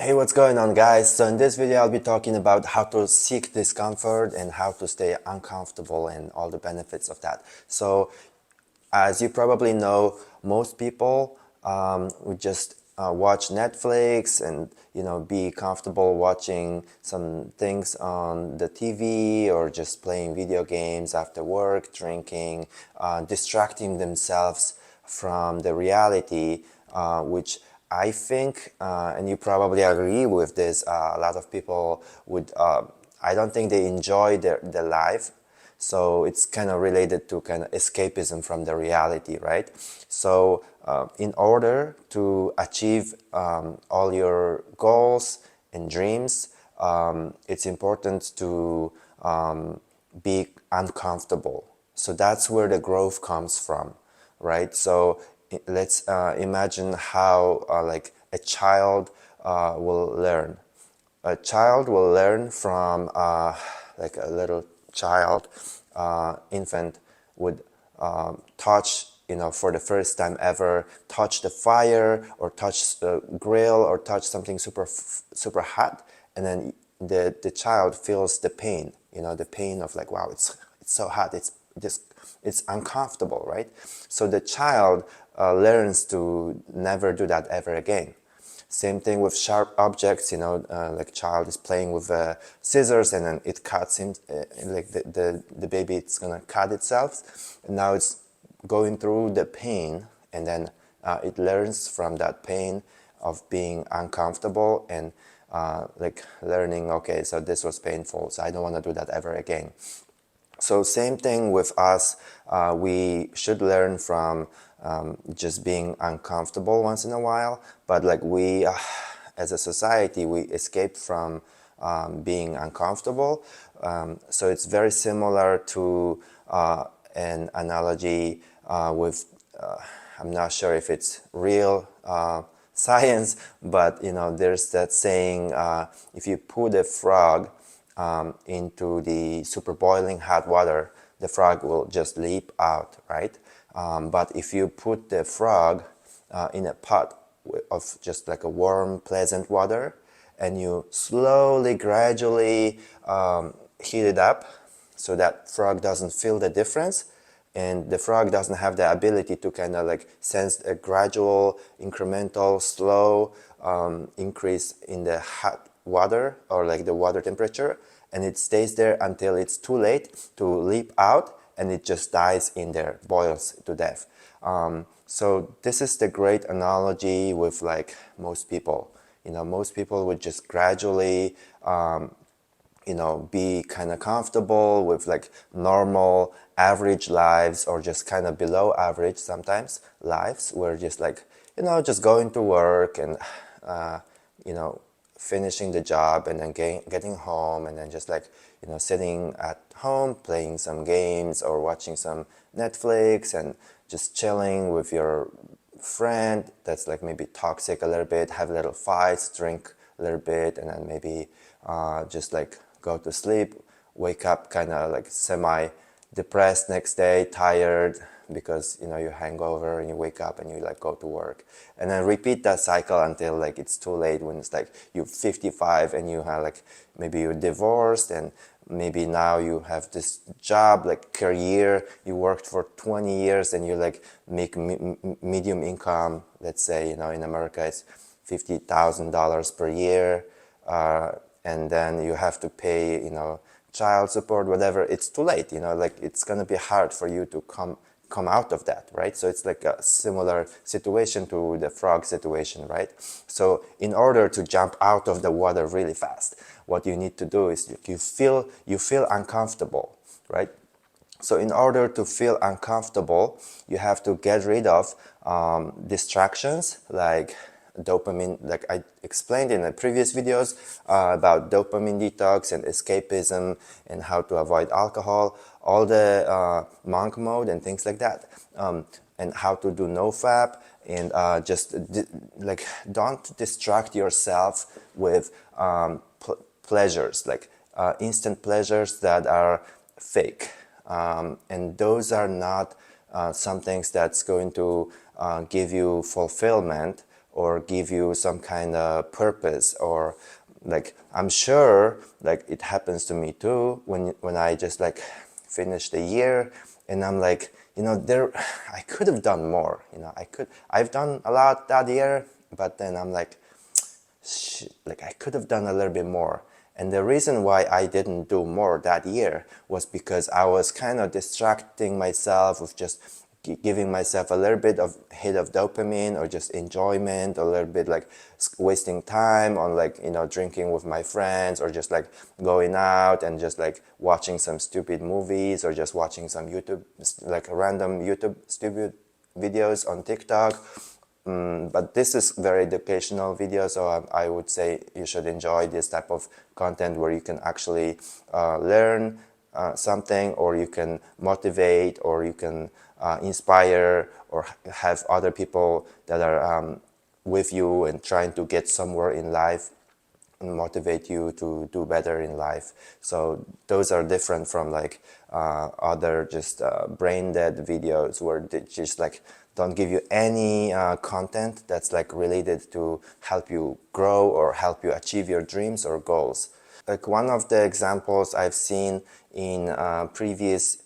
Hey, what's going on, guys? So in this video, I'll be talking about how to seek discomfort and how to stay uncomfortable and all the benefits of that. So as you probably know, most people would just watch Netflix and be comfortable watching some things on the TV or just playing video games after work, drinking, distracting themselves from the reality, which I think, and you probably agree with this, a lot of people would, I don't think they enjoy their life. So it's kind of related to kind of escapism from the reality, right? So in order to achieve all your goals and dreams, it's important to be uncomfortable. So that's where the growth comes from, right? So let's imagine how like a child will learn. A child will learn from like a little child, infant would touch, for the first time ever, touch the fire or touch the grill or touch something super hot, and then the child feels the pain, the pain of like, wow, it's so hot, it's uncomfortable, right? So the child learns to never do that ever again. Same thing with sharp objects, like child is playing with scissors and then it cuts him, like the baby, it's gonna cut itself. And now it's going through the pain, and then it learns from that pain of being uncomfortable and like learning, okay, so this was painful, so I don't want to do that ever again. So same thing with us, we should learn from just being uncomfortable once in a while, but like we, as a society, we escape from being uncomfortable. So it's very similar to an analogy with, I'm not sure if it's real science, but there's that saying, if you put a frog into the super boiling hot water, the frog will just leap out, right? But if you put the frog in a pot of just like a warm, pleasant water, and you slowly, gradually heat it up so that frog doesn't feel the difference, and the frog doesn't have the ability to kind of like sense a gradual, incremental, slow increase in the hot water or like the water temperature, and it stays there until it's too late to leap out, and it just dies in there, boils to death. So this is the great analogy with like most people. Most people would just gradually be kind of comfortable with like normal average lives, or just kind of below average sometimes lives, where just like just going to work and finishing the job, and then getting home, and then just like sitting at home playing some games or watching some Netflix and just chilling with your friend that's like maybe toxic a little bit, have little fights, drink a little bit, and then maybe just like go to sleep, wake up kind of like semi depressed next day, tired because you hangover, and you wake up and you like go to work, and then repeat that cycle until like it's too late, when it's like you're 55 and you have like maybe you're divorced, and maybe now you have this job, like career, you worked for 20 years and you like make medium income, let's say, in America it's $50,000 per year, and then you have to pay, child support, whatever. It's too late, like it's gonna be hard for you to come out of that, right? So it's like a similar situation to the frog situation, right? So in order to jump out of the water really fast, what you need to do is you feel uncomfortable, right? So in order to feel uncomfortable, you have to get rid of distractions like dopamine, like I explained in the previous videos about dopamine detox and escapism and how to avoid alcohol, all the monk mode and things like that, and how to do nofap, and just like don't distract yourself with pleasures, like instant pleasures that are fake. And those are not some things that's going to give you fulfillment or give you some kind of purpose, or like I'm sure like it happens to me too when I just like finish the year and I'm like, there I could have done more. I've done a lot that year, but then I'm like, like I could have done a little bit more. And the reason why I didn't do more that year was because I was kind of distracting myself with just giving myself a little bit of hit of dopamine or just enjoyment, a little bit like wasting time on like, drinking with my friends, or just like going out and just like watching some stupid movies, or just watching some YouTube, like random YouTube stupid videos on TikTok. But this is very educational video, so I would say you should enjoy this type of content where you can actually learn something, or you can motivate, or you can inspire, or have other people that are with you and trying to get somewhere in life and motivate you to do better in life. So those are different from like other just brain dead videos where they just like don't give you any content that's like related to help you grow or help you achieve your dreams or goals. Like one of the examples I've seen in previous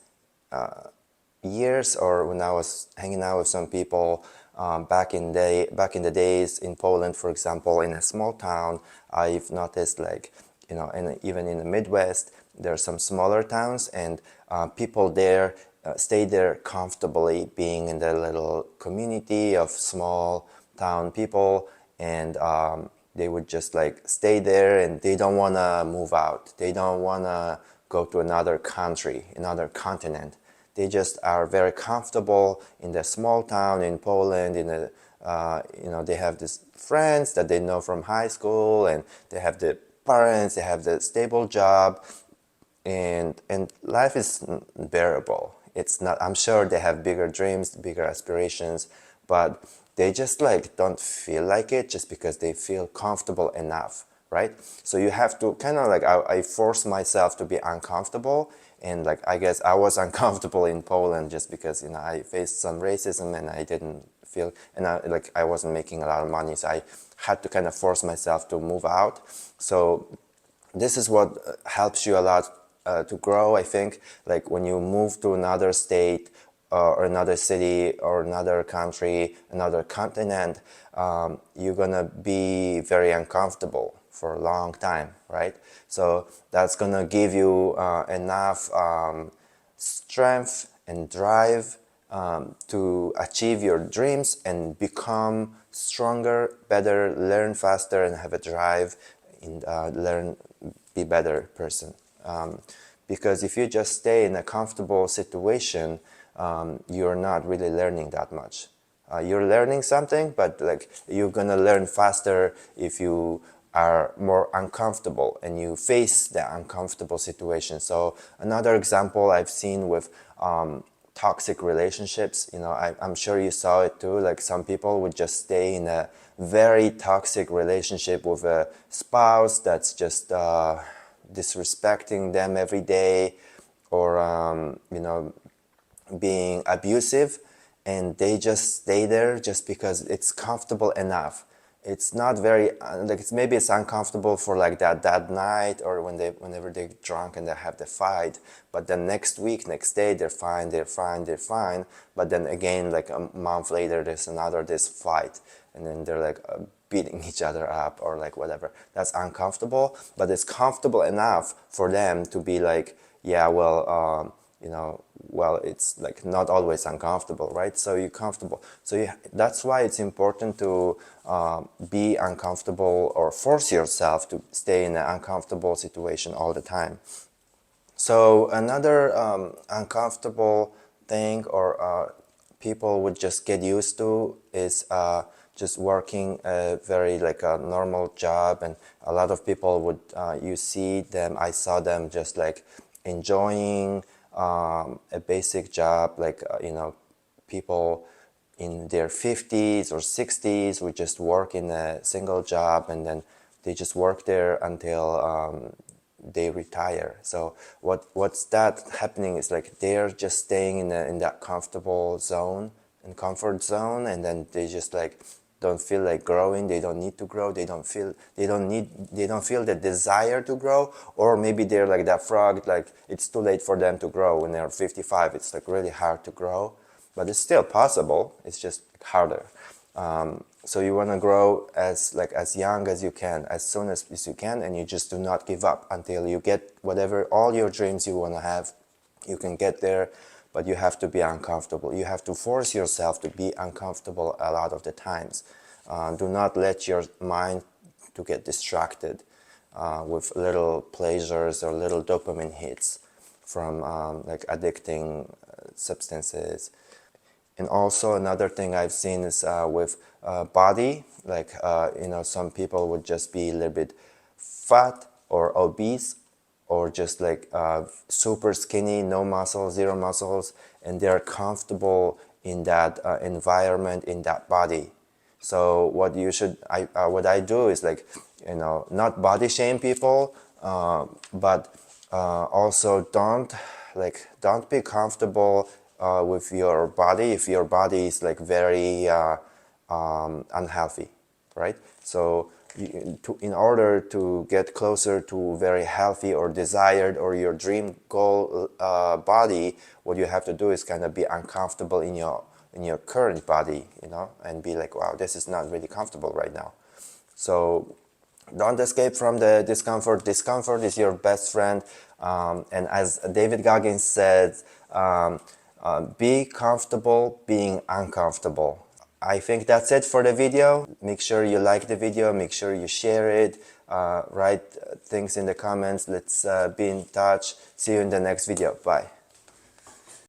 years, or when I was hanging out with some people back in the days in Poland, for example, in a small town, I've noticed like, and even in the Midwest, there are some smaller towns, and people there stay there comfortably, being in their little community of small town people, and they would just like stay there, and they don't want to move out. They don't want to go to another country, another continent. They just are very comfortable in their small town in Poland. They have these friends that they know from high school, and they have the parents, they have the stable job, and life is bearable. It's not. I'm sure they have bigger dreams, bigger aspirations, but they just like don't feel like it just because they feel comfortable enough, right? So you have to kind of like I force myself to be uncomfortable, and like I guess I was uncomfortable in Poland just because I faced some racism and I didn't feel, and I wasn't making a lot of money, so I had to kind of force myself to move out. So this is what helps you a lot to grow, I think. Like when you move to another state or another city or another country, another continent, you're gonna be very uncomfortable for a long time, right? So that's gonna give you enough strength and drive to achieve your dreams and become stronger, better, learn faster, and have a drive and learn, be better person. Because if you just stay in a comfortable situation, you're not really learning that much. You're learning something, but like you're gonna learn faster if you are more uncomfortable and you face the uncomfortable situation. So another example I've seen with toxic relationships, I'm sure you saw it too. Like some people would just stay in a very toxic relationship with a spouse that's just disrespecting them every day, or being abusive, and they just stay there just because it's comfortable enough. It's not very like maybe it's uncomfortable for like that night, or whenever they're drunk and they have the fight, but then next week, next day, they're fine, they're fine, they're fine. But then again, like a month later, there's this fight, and then they're like beating each other up or like whatever. That's uncomfortable, but it's comfortable enough for them to be like, yeah, well, well, it's like not always uncomfortable, right? So you're comfortable. So that's why it's important to be uncomfortable, or force yourself to stay in an uncomfortable situation all the time. So another uncomfortable thing, or people would just get used to, is just working a very like a normal job. And a lot of people would, I saw them just like enjoying a basic job, like people in their 50s or 60s would just work in a single job, and then they just work there until they retire. So what's that happening is like they're just staying in that comfortable zone and comfort zone, and then they just like don't feel like growing, they don't need to grow, they don't feel the desire to grow, or maybe they're like that frog, like it's too late for them to grow when they're 55. It's like really hard to grow, but it's still possible. It's just harder. So you want to grow as young as you can, as soon as you can, and you just do not give up until you get whatever, all your dreams you want to have. You can get there, but you have to be uncomfortable. You have to force yourself to be uncomfortable a lot of the times. Do not let your mind to get distracted with little pleasures or little dopamine hits from like addicting substances. And also another thing I've seen is with body, like some people would just be a little bit fat or obese, or just like super skinny, no muscles, zero muscles, and they're comfortable in that environment, in that body. So what I do is like, not body shame people, but also don't be comfortable with your body if your body is like very unhealthy, right? So in order to get closer to very healthy or desired or your dream goal body, what you have to do is kind of be uncomfortable in your current body, and be like, wow, this is not really comfortable right now. So don't escape from the discomfort. Discomfort is your best friend. And as David Goggins said, be comfortable being uncomfortable. I think that's it for the video. Make sure you like the video. Make sure you share it. Write things in the comments. Let's be in touch. See you in the next video. Bye.